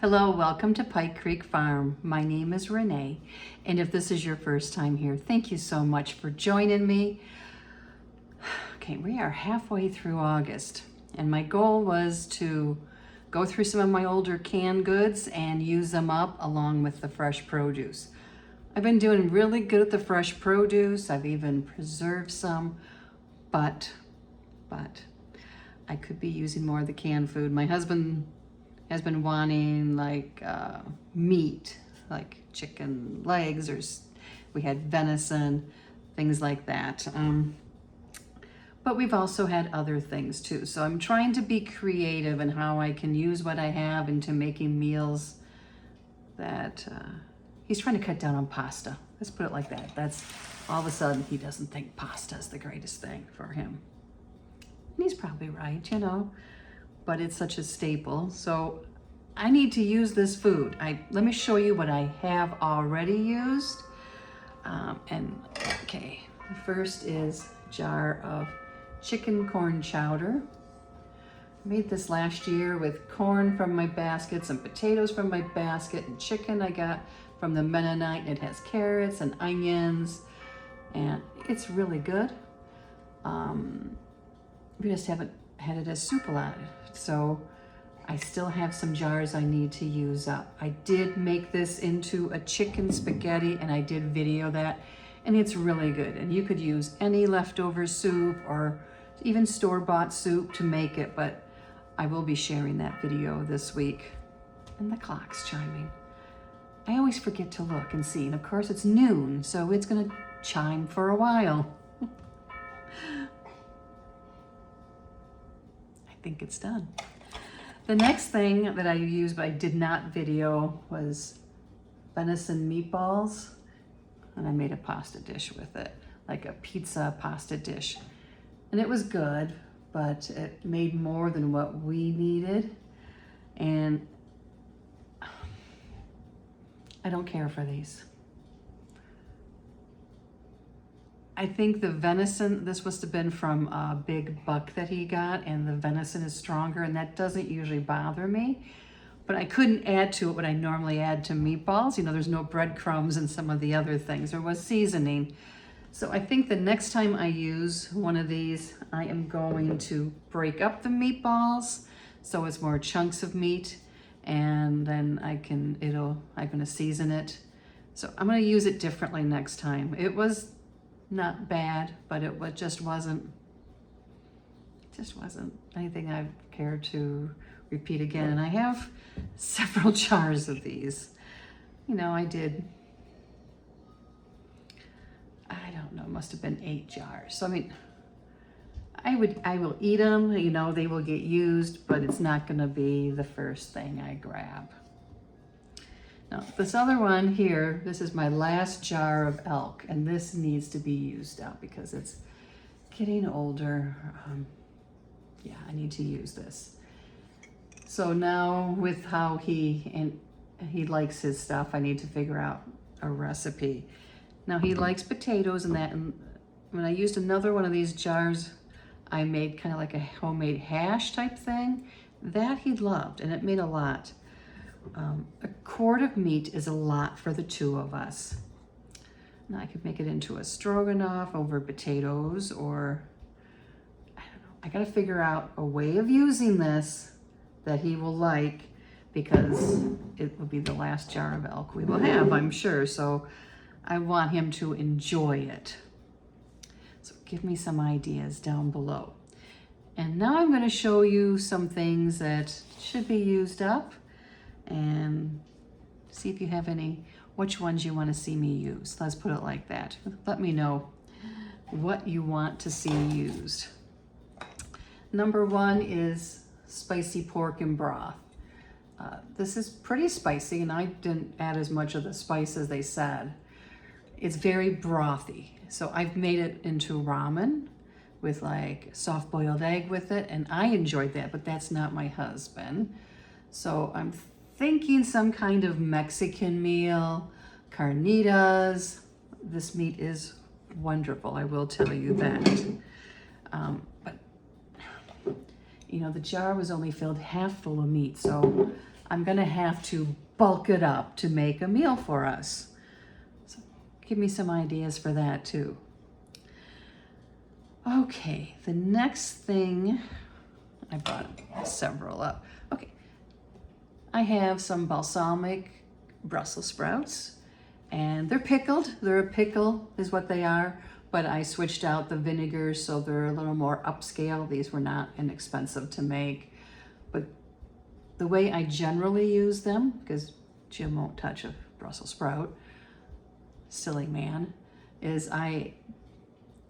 Hello, welcome to Pike Creek Farm. My name is Renee, and if this is your first time here, thank you so much for joining me. Okay, we are halfway through August, and my goal was to go through some of my older canned goods and use them up along with the fresh produce. I've been doing really good at the fresh produce. I've even preserved some, but I could be using more of the canned food. My husband has been wanting like meat, like chicken legs, or we had venison, things like that. But we've also had other things too. So I'm trying to be creative in how I can use what I have into making meals that he's trying to cut down on pasta. Let's put it like that. That's all of a sudden he doesn't think pasta is the greatest thing for him. And he's probably right, you know, but it's such a staple. So I need to use this food. Let me show you what I have already used. Okay, the first is a jar of chicken corn chowder. I made this last year with corn from my basket, some potatoes from my basket, and chicken I got from the Mennonite. It has carrots and onions, and it's really good. We just haven't had it as soup a lot, so I still have some jars I need to use up. I did make this into a chicken spaghetti, and I did video that, and it's really good. And you could use any leftover soup or even store-bought soup to make it, but I will be sharing that video this week. And the clock's chiming. I always forget to look and see, and of course it's noon, so it's gonna chime for a while. I think it's done. The next thing that I used, but I did not video, was venison meatballs. And I made a pasta dish with it, like a pizza pasta dish. And it was good, but it made more than what we needed. And I don't care for these. I think the venison, this must have been from a big buck that he got, and the venison is stronger, and that doesn't usually bother me. But I couldn't add to it what I normally add to meatballs. You know, there's no breadcrumbs and some of the other things. There was seasoning. So I think the next time I use one of these, I am going to break up the meatballs so it's more chunks of meat, and then I'm gonna season it. So I'm gonna use it differently next time. It was not bad, but it just wasn't anything I've cared to repeat again. And I have several jars of these. You know, I don't know, must have been 8 jars. So I mean, I will eat them, you know, they will get used, but it's not gonna be the first thing I grab. Now, this other one here, this is my last jar of elk, and this needs to be used up because it's getting older. Yeah, I need to use this. So now with how he likes his stuff, I need to figure out a recipe. Now he likes potatoes and that, and when I used another one of these jars, I made kind of like a homemade hash type thing. That he loved, and it made a lot. A quart of meat is a lot for the 2 of us. Now I could make it into a stroganoff over potatoes, or I don't know. I gotta figure out a way of using this that he will like, because it will be the last jar of elk we will have, I'm sure. So I want him to enjoy it. So give me some ideas down below. And now I'm gonna show you some things that should be used up, and see if you have which ones you want to see me use. Let's put it like that. Let me know what you want to see used. Number 1 is spicy pork and broth. This is pretty spicy, and I didn't add as much of the spice as they said. It's very brothy. So I've made it into ramen with like soft boiled egg with it, and I enjoyed that, but that's not my husband. So I'm thinking some kind of Mexican meal, carnitas. This meat is wonderful, I will tell you that. But you know, the jar was only filled half full of meat, so I'm gonna have to bulk it up to make a meal for us. So give me some ideas for that too. Okay, the next thing, I brought several up. Okay, I have some balsamic Brussels sprouts, and they're pickled. They're a pickle is what they are, but I switched out the vinegar so they're a little more upscale. These were not inexpensive to make, but the way I generally use them, because Jim won't touch a Brussels sprout, silly man, is I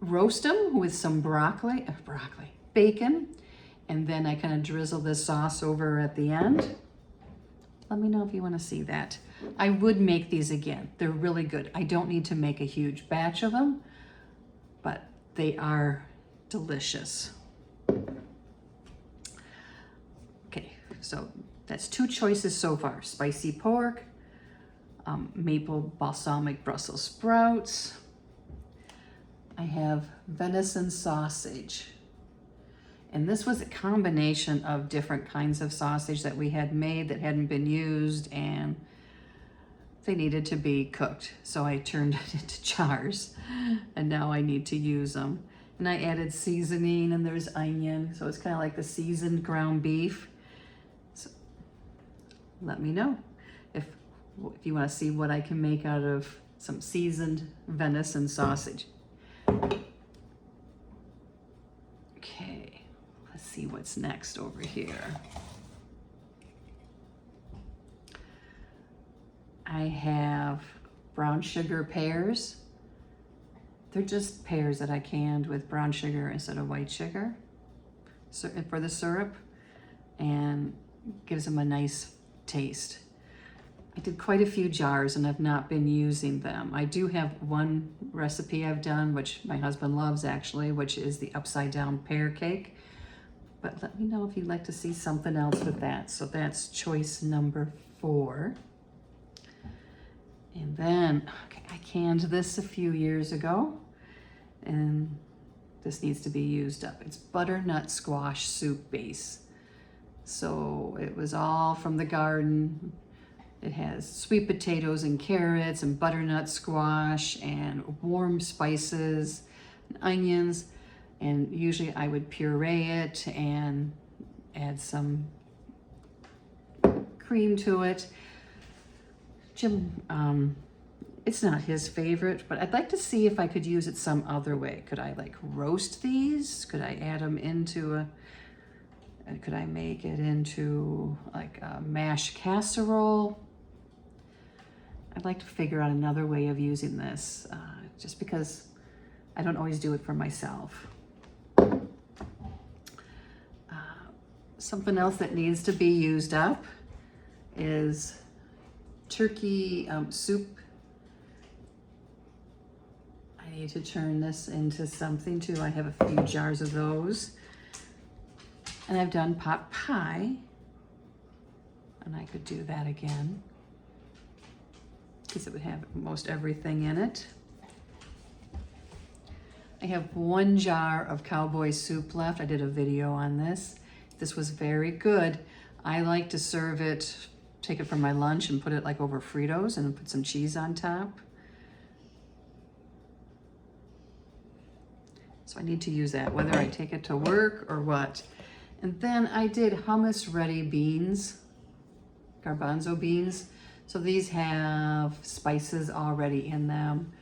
roast them with some bacon, and then I kind of drizzle this sauce over at the end. Let me know if you want to see that. I would make these again. They're really good. I don't need to make a huge batch of them, but they are delicious. Okay, so that's 2 choices so far. Spicy pork, maple balsamic Brussels sprouts. I have venison sausage. And this was a combination of different kinds of sausage that we had made that hadn't been used, and they needed to be cooked. So I turned it into jars, and now I need to use them. And I added seasoning, and there's onion. So it's kind of like the seasoned ground beef. So let me know if you want to see what I can make out of some seasoned venison sausage. Okay, let's see what's next over here. I have brown sugar pears. They're just pears that I canned with brown sugar instead of white sugar for the syrup, and gives them a nice taste. I did quite a few jars and I've not been using them. I do have one recipe I've done, which my husband loves actually, which is the upside down pear cake. But let me know if you'd like to see something else with that. So that's choice number 4. And then, okay, I canned this a few years ago, and this needs to be used up. It's butternut squash soup base. So it was all from the garden. It has sweet potatoes and carrots and butternut squash and warm spices and onions. And usually I would puree it and add some cream to it. Jim, it's not his favorite, but I'd like to see if I could use it some other way. Could I like roast these? Could I add them into could I make it into like a mashed casserole? I'd like to figure out another way of using this, just because I don't always do it for myself. Something else that needs to be used up is turkey soup. I need to turn this into something too. I have a few jars of those. And I've done pot pie, and I could do that again because it would have most everything in it. I have 1 jar of cowboy soup left. I did a video on this. This was very good. I like to serve it, take it for my lunch and put it like over Fritos and put some cheese on top. So I need to use that, whether I take it to work or what. And then I did hummus ready beans, garbanzo beans. So these have spices already in them.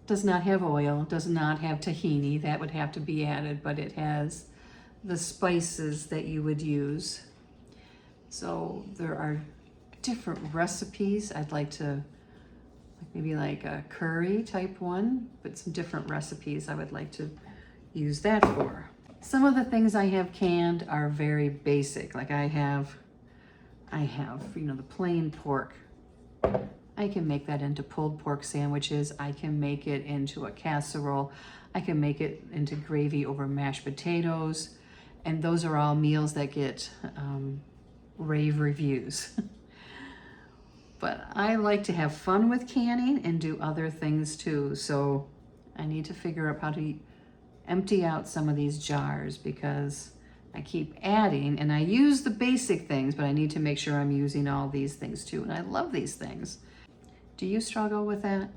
Does not have oil, does not have tahini, that would have to be added, but it has the spices that you would use. So there are different recipes. I'd like to, maybe like a curry type one, but some different recipes I would like to use that for. Some of the things I have canned are very basic. Like I have, the plain pork. I can make that into pulled pork sandwiches. I can make it into a casserole. I can make it into gravy over mashed potatoes. And those are all meals that get rave reviews. But I like to have fun with canning and do other things too. So I need to figure out how to empty out some of these jars because I keep adding, and I use the basic things, but I need to make sure I'm using all these things too. And I love these things. Do you struggle with that?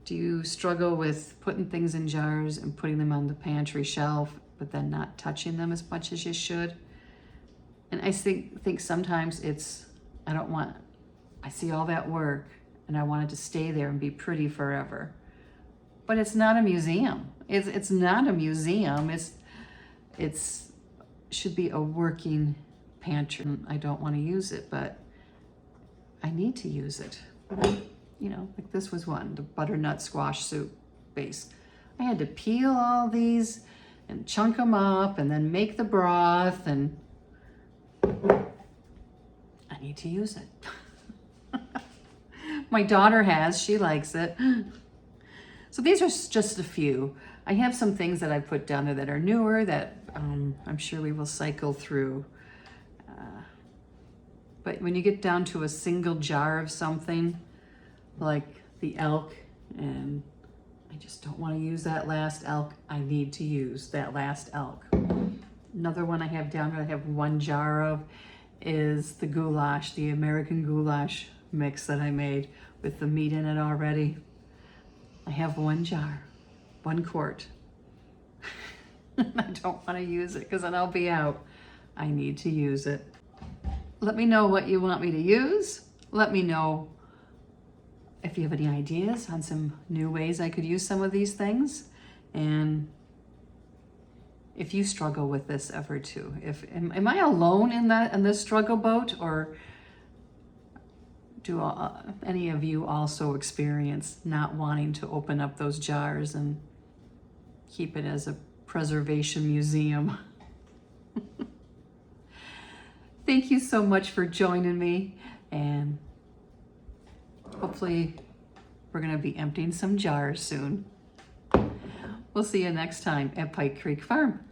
Do you struggle with putting things in jars and putting them on the pantry shelf, but then not touching them as much as you should? And I think sometimes it's, I see all that work and I want it to stay there and be pretty forever. But it's not a museum. It's not a museum. It's should be a working pantry. I don't want to use it, but I need to use it. You know, like this was one, the butternut squash soup base. I had to peel all these and chunk them up and then make the broth, and I need to use it. My daughter has, she likes it. So these are just a few. I have some things that I put down there that are newer that I'm sure we will cycle through. But when you get down to a single jar of something, like the elk, and I just don't want to use that last elk, I need to use that last elk. Another one I have down here I have one jar of is the goulash, the American goulash mix that I made with the meat in it already. I have one jar, 1 quart. I don't want to use it because then I'll be out. I need to use it. Let me know what you want me to use. Let me know if you have any ideas on some new ways I could use some of these things. And if you struggle with this ever too. Am I alone in this struggle boat, or do any of you also experience not wanting to open up those jars and keep it as a preservation museum? Thank you so much for joining me, and hopefully we're going to be emptying some jars soon. We'll see you next time at Pike Creek Farm.